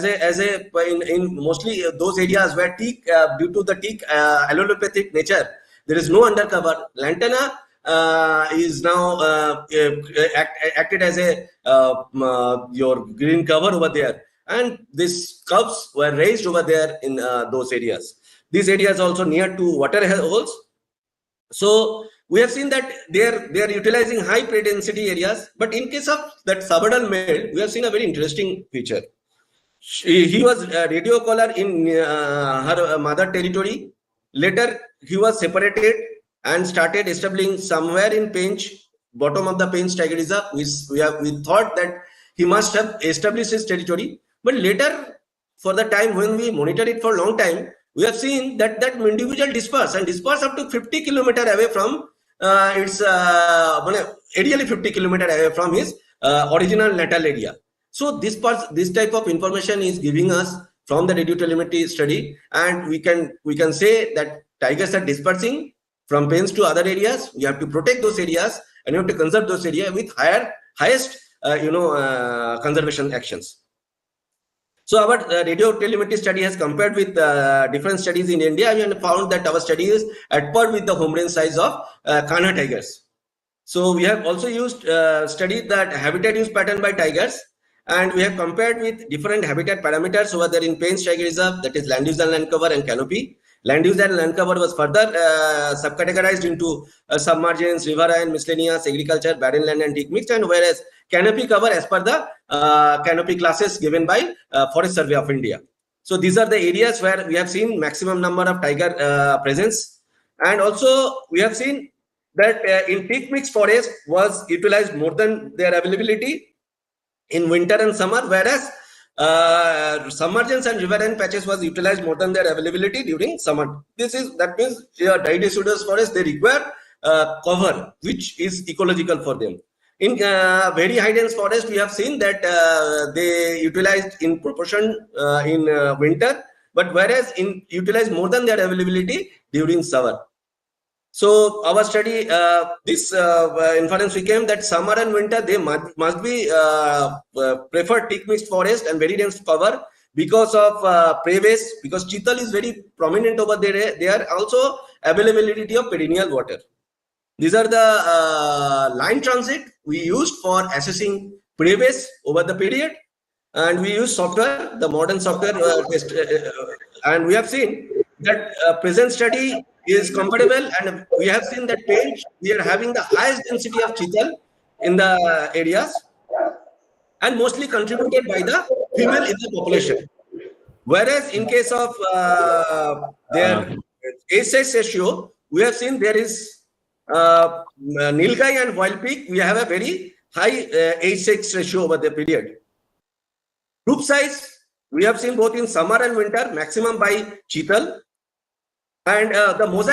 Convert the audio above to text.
in mostly those areas where teak, due to the teak allelopathic nature, there is no undercover. Lantana is now acted as a your green cover over there, and these curves were raised over there in those areas. These areas also near to water holes. So we have seen that they are utilizing high prey density areas, but in case of that subadult male, we have seen a very interesting feature. He was a radio caller in her mother territory. Later, he was separated and started establishing somewhere in Pench, bottom of the Pench Tiger Reserve. We thought that he must have established his territory, but later, for the time when we monitored it for a long time, we have seen that individual disperse up to 50 kilometers away from its ideally 50 kilometers away from his original natal area. So this type of information is giving us from the radiotelemetry study, and we can say that tigers are dispersing from Pench to other areas. We have to protect those areas, and we have to conserve those areas with highest conservation actions. So our radiotelemetry study has compared with different studies in India, and found that our study is at par with the home range size of Kanha tigers. So we have also studied that habitat use pattern by tigers, and we have compared with different habitat parameters over there in Pench Tiger Reserve, that is land use and land cover and canopy. Land use and land cover was further subcategorized into submargins, riverine, miscellaneous, agriculture, barren land and teak mixed, and whereas canopy cover as per the canopy classes given by Forest Survey of India. So these are the areas where we have seen maximum number of tiger presence, and also we have seen that in teak mixed forest was utilized more than their availability in winter and summer, whereas submergence and riverine patches was utilized more than their availability during summer. That means dry deciduous forest, they require cover which is ecological for them. In very high dense forest, we have seen that they utilized in proportion in winter, but whereas utilized more than their availability during summer. So our study, this inference we came that summer and winter, they must be preferred teak mixed forest and very dense cover because of prey base, because chital is very prominent over there. They are also availability of perennial water. These are the line transit we used for assessing prey base over the period, and we use software, the modern software test, and we have seen that present study is comparable, and we have seen that Pench, we are having the highest density of chital in the areas, and mostly contributed by the female in the population. Whereas in case of their age-sex ratio, we have seen there is Nilgai and Wild Pig, we have a very high age-sex ratio over the period. Group size, we have seen both in summer and winter, maximum by chital, and the mosaic